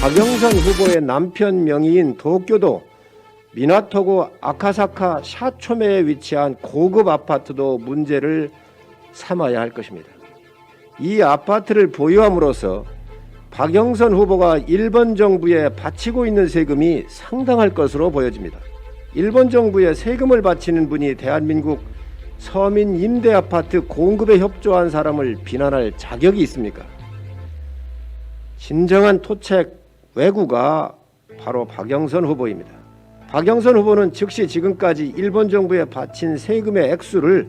박영선 후보의 남편 명의인 도쿄도 미나토구 아카사카 샤초메에 위치한 고급 아파트도 문제를 삼아야 할 것입니다. 이 아파트를 보유함으로써 박영선 후보가 일본 정부에 바치고 있는 세금이 상당할 것으로 보여집니다. 일본 정부에 세금을 바치는 분이 대한민국 서민 임대아파트 공급에 협조한 사람을 비난할 자격이 있습니까? 진정한 토책 왜구가 바로 박영선 후보입니다. 박영선 후보는 즉시 지금까지 일본 정부에 바친 세금의 액수를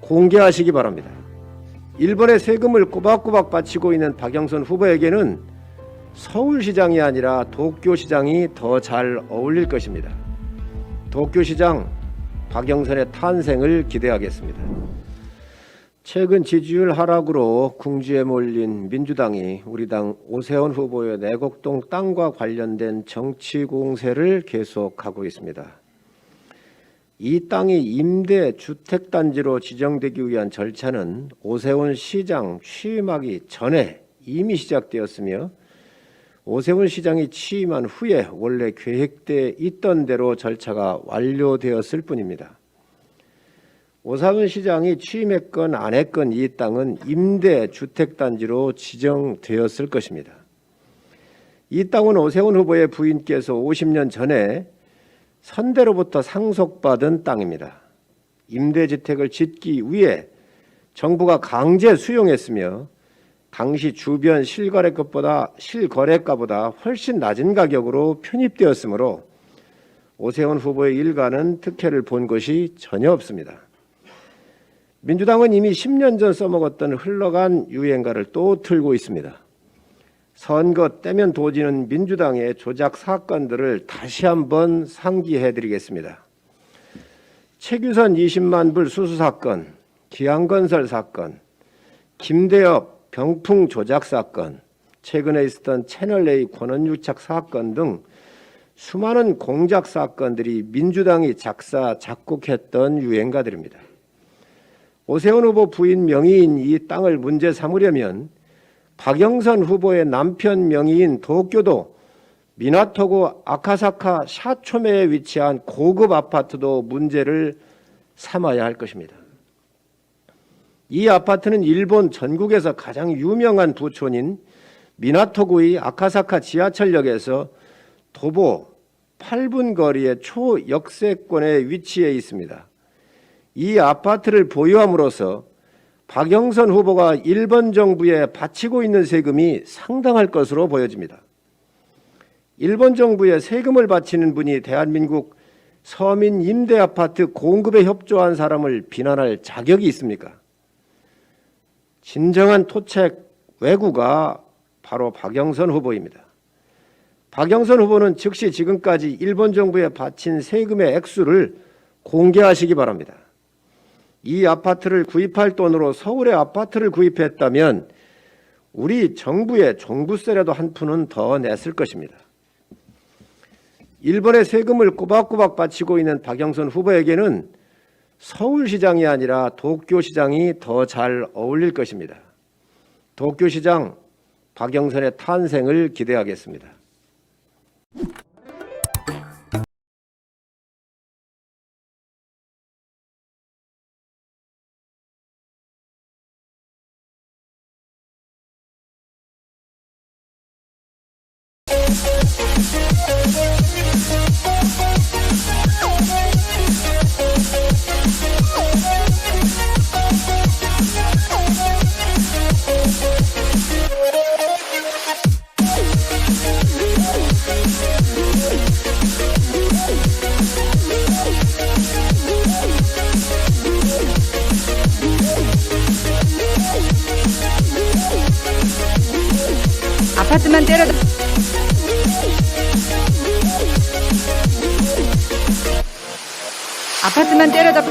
공개하시기 바랍니다. 일본의 세금을 꼬박꼬박 바치고 있는 박영선 후보에게는 서울시장이 아니라 도쿄시장이 더 잘 어울릴 것입니다. 도쿄시장 박영선의 탄생을 기대하겠습니다. 최근 지지율 하락으로 궁지에 몰린 민주당이 우리 당 오세훈 후보의 내곡동 땅과 관련된 정치 공세를 계속하고 있습니다. 이 땅이 임대주택단지로 지정되기 위한 절차는 오세훈 시장 취임하기 전에 이미 시작되었으며 오세훈 시장이 취임한 후에 원래 계획돼 있던 대로 절차가 완료되었을 뿐입니다. 오세훈 시장이 취임했건 안 했건 이 땅은 임대주택단지로 지정되었을 것입니다. 이 땅은 오세훈 후보의 부인께서 50년 전에 선대로부터 상속받은 땅입니다. 임대주택을 짓기 위해 정부가 강제 수용했으며 당시 주변 실거래가보다 훨씬 낮은 가격으로 편입되었으므로 오세훈 후보의 일가는 특혜를 본 것이 전혀 없습니다. 민주당은 이미 10년 전 써먹었던 흘러간 유행가를 또 틀고 있습니다. 선거 때면 도지는 민주당의 조작 사건들을 다시 한번 상기해드리겠습니다. 최규선 20만 불 수수 사건, 기안건설 사건, 김대엽 병풍 조작 사건, 최근에 있었던 채널A 권한유착 사건 등 수많은 공작 사건들이 민주당이 작사, 작곡했던 유행가들입니다. 오세훈 후보 부인 명의인 이 땅을 문제 삼으려면 박영선 후보의 남편 명의인 도쿄도 미나토구 아카사카 샤초메에 위치한 고급 아파트도 문제를 삼아야 할 것입니다. 이 아파트는 일본 전국에서 가장 유명한 부촌인 미나토구의 아카사카 지하철역에서 도보 8분 거리의 초역세권에 위치해 있습니다. 이 아파트를 보유함으로써 박영선 후보가 일본 정부에 바치고 있는 세금이 상당할 것으로 보여집니다. 일본 정부에 세금을 바치는 분이 대한민국 서민 임대아파트 공급에 협조한 사람을 비난할 자격이 있습니까? 진정한 토책 왜구가 바로 박영선 후보입니다. 박영선 후보는 즉시 지금까지 일본 정부에 바친 세금의 액수를 공개하시기 바랍니다. 이 아파트를 구입할 돈으로 서울의 아파트를 구입했다면 우리 정부의 종부세라도 한 푼은 더 냈을 것입니다. 일본의 세금을 꼬박꼬박 바치고 있는 박영선 후보에게는 서울시장이 아니라 도쿄시장이 더 잘 어울릴 것입니다. 도쿄시장 박영선의 탄생을 기대하겠습니다. 아파트만 때려다 아파트만 때려다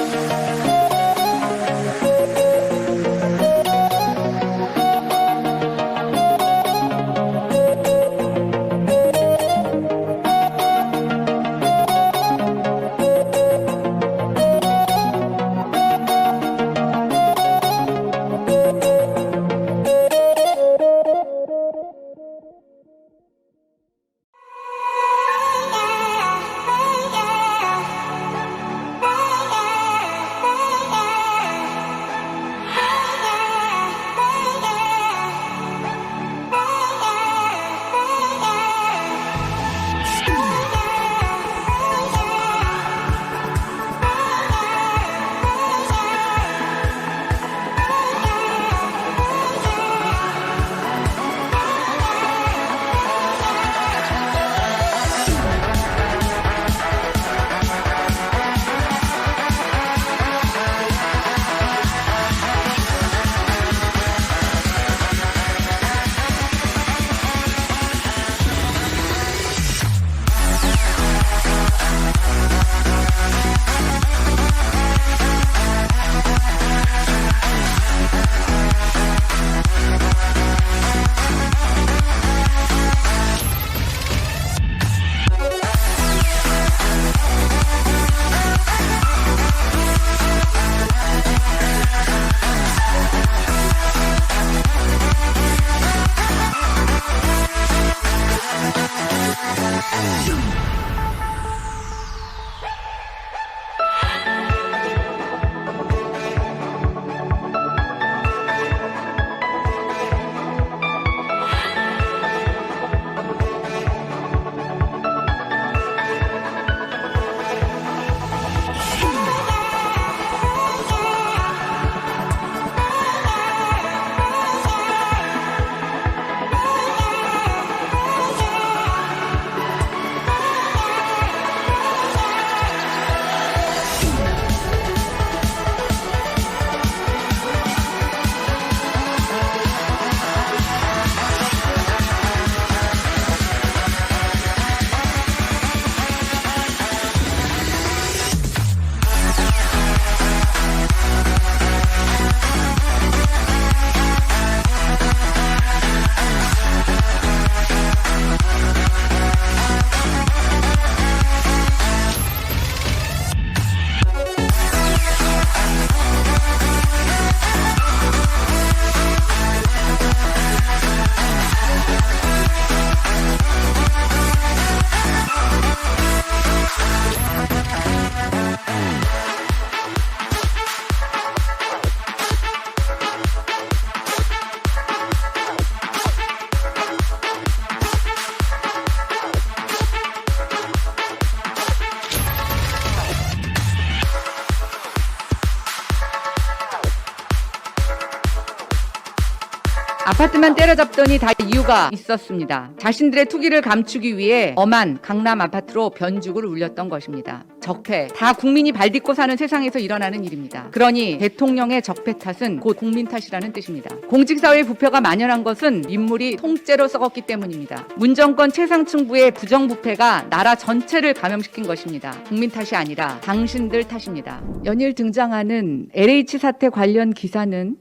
아파트만 때려잡더니 다 이유가 있었습니다. 자신들의 투기를 감추기 위해 엄한 강남 아파트로 변죽을 울렸던 것입니다. 적폐, 다 국민이 발딛고 사는 세상에서 일어나는 일입니다. 그러니 대통령의 적폐 탓은 곧 국민 탓이라는 뜻입니다. 공직사회의 부패가 만연한 것은 민물이 통째로 썩었기 때문입니다. 문정권 최상층부의 부정부패가 나라 전체를 감염시킨 것입니다. 국민 탓이 아니라 당신들 탓입니다. 연일 등장하는 LH 사태 관련 기사는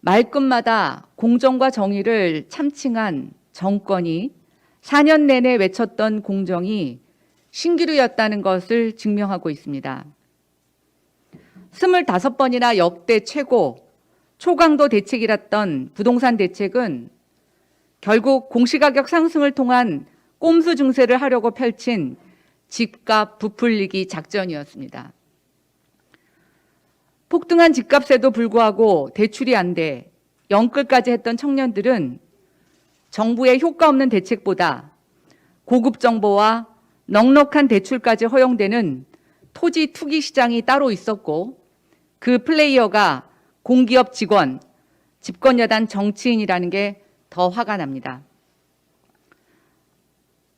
말끝마다 공정과 정의를 참칭한 정권이 4년 내내 외쳤던 공정이 신기루였다는 것을 증명하고 있습니다. 25번이나 역대 최고, 초강도 대책이랐던 부동산 대책은 결국 공시가격 상승을 통한 꼼수 증세를 하려고 펼친 집값 부풀리기 작전이었습니다. 폭등한 집값에도 불구하고 대출이 안 돼 영끌까지 했던 청년들은 정부의 효과 없는 대책보다 고급 정보와 넉넉한 대출까지 허용되는 토지 투기 시장이 따로 있었고 그 플레이어가 공기업 직원, 집권여당 정치인이라는 게 더 화가 납니다.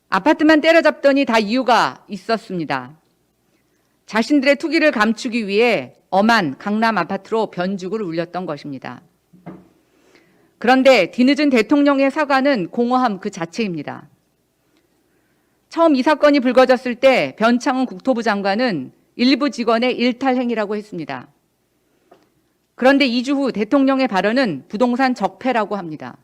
아파트만 때려잡더니 다 이유가 있었습니다. 자신들의 투기를 감추기 위해 엄한 강남 아파트로 변죽을 울렸던 것입니다. 그런데 뒤늦은 대통령의 사과는 공허함 그 자체입니다. 처음 이 사건이 불거졌을 때 변창흠 국토부 장관은 일부 직원의 일탈 행위라고 했습니다. 그런데 2주 후 대통령의 발언은 부동산 적폐라고 합니다.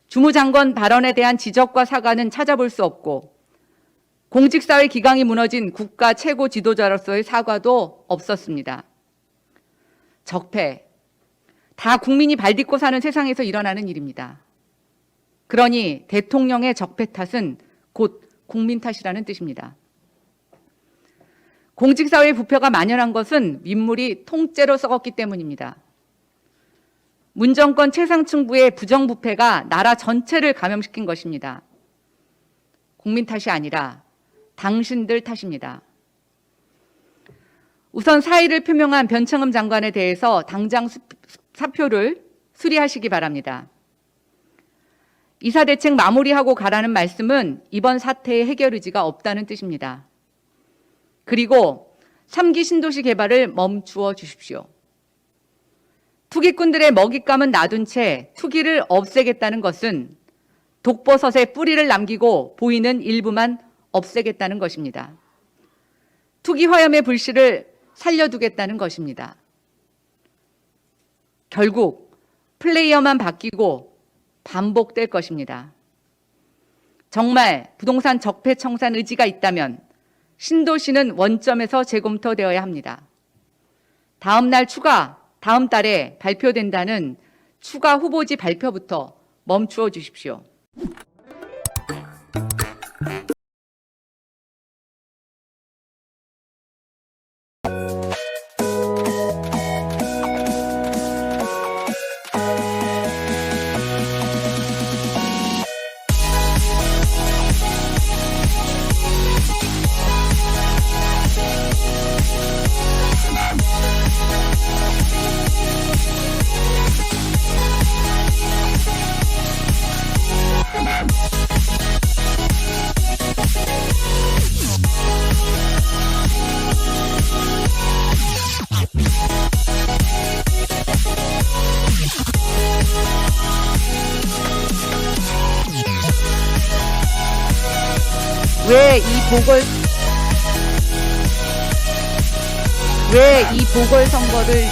주무장관 발언에 대한 지적과 사과는 찾아볼 수 없고 공직사회 기강이 무너진 국가 최고 지도자로서의 사과도 없었습니다. 적폐, 다 국민이 발딛고 사는 세상에서 일어나는 일입니다. 그러니 대통령의 적폐 탓은 곧 국민 탓이라는 뜻입니다. 공직사회 부패가 만연한 것은 민물이 통째로 썩었기 때문입니다. 문정권 최상층부의 부정부패가 나라 전체를 감염시킨 것입니다. 국민 탓이 아니라 당신들 탓입니다. 우선 사의를 표명한 변창흠 장관에 대해서 당장 사표를 수리하시기 바랍니다. 이사대책 마무리하고 가라는 말씀은 이번 사태의 해결 의지가 없다는 뜻입니다. 그리고 3기 신도시 개발을 멈추어 주십시오. 투기꾼들의 먹잇감은 놔둔 채 투기를 없애겠다는 것은 독버섯에 뿌리를 남기고 보이는 일부만 없애겠다는 것입니다. 투기 화염의 불씨를 살려두겠다는 것입니다. 결국 플레이어만 바뀌고 반복될 것입니다. 정말 부동산 적폐 청산 의지가 있다면 신도시는 원점에서 재검토되어야 합니다. 다음 달에 발표된다는 추가 후보지 발표부터 멈추어 주십시오. 왜 이 보궐선거를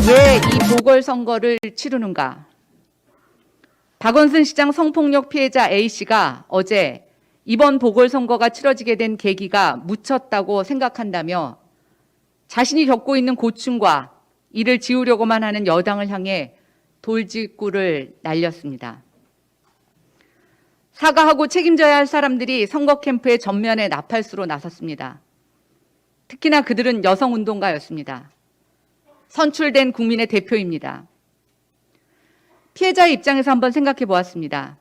왜 이 보궐선거를 치르는가? 박원순 시장 성폭력 피해자 A씨가 어제 이번 보궐선거가 치러지게 된 계기가 묻혔다고 생각한다며 자신이 겪고 있는 고충과 이를 지우려고만 하는 여당을 향해 돌직구를 날렸습니다. 사과하고 책임져야 할 사람들이 선거 캠프에 전면에 나팔수로 나섰습니다. 특히나 그들은 여성운동가였습니다. 선출된 국민의 대표입니다. 피해자의 입장에서 한번 생각해 보았습니다.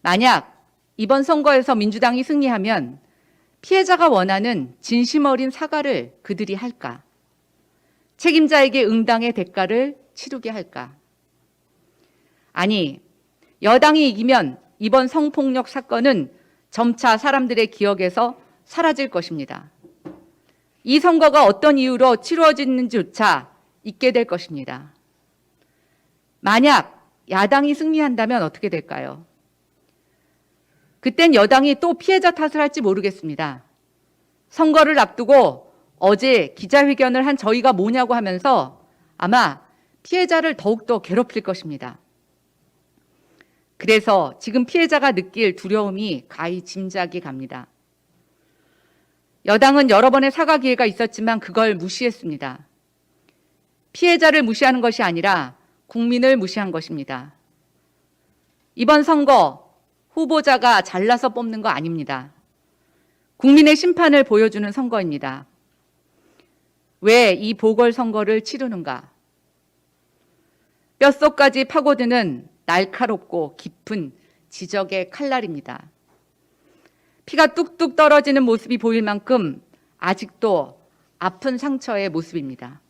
만약 이번 선거에서 민주당이 승리하면 피해자가 원하는 진심 어린 사과를 그들이 할까? 책임자에게 응당의 대가를 치르게 할까? 아니, 여당이 이기면 이번 성폭력 사건은 점차 사람들의 기억에서 사라질 것입니다. 이 선거가 어떤 이유로 치루어지는지조차 잊게 될 것입니다. 만약 야당이 승리한다면 어떻게 될까요? 그땐 여당이 또 피해자 탓을 할지 모르겠습니다. 선거를 앞두고 어제 기자회견을 한 저희가 뭐냐고 하면서 아마 피해자를 더욱더 괴롭힐 것입니다. 그래서 지금 피해자가 느낄 두려움이 가히 짐작이 갑니다. 여당은 여러 번의 사과 기회가 있었지만 그걸 무시했습니다. 피해자를 무시하는 것이 아니라 국민을 무시한 것입니다. 이번 선거 후보자가 잘라서 뽑는 거 아닙니다. 국민의 심판을 보여주는 선거입니다. 왜 이 보궐선거를 치르는가? 뼛속까지 파고드는 날카롭고 깊은 지적의 칼날입니다. 피가 뚝뚝 떨어지는 모습이 보일 만큼 아직도 아픈 상처의 모습입니다.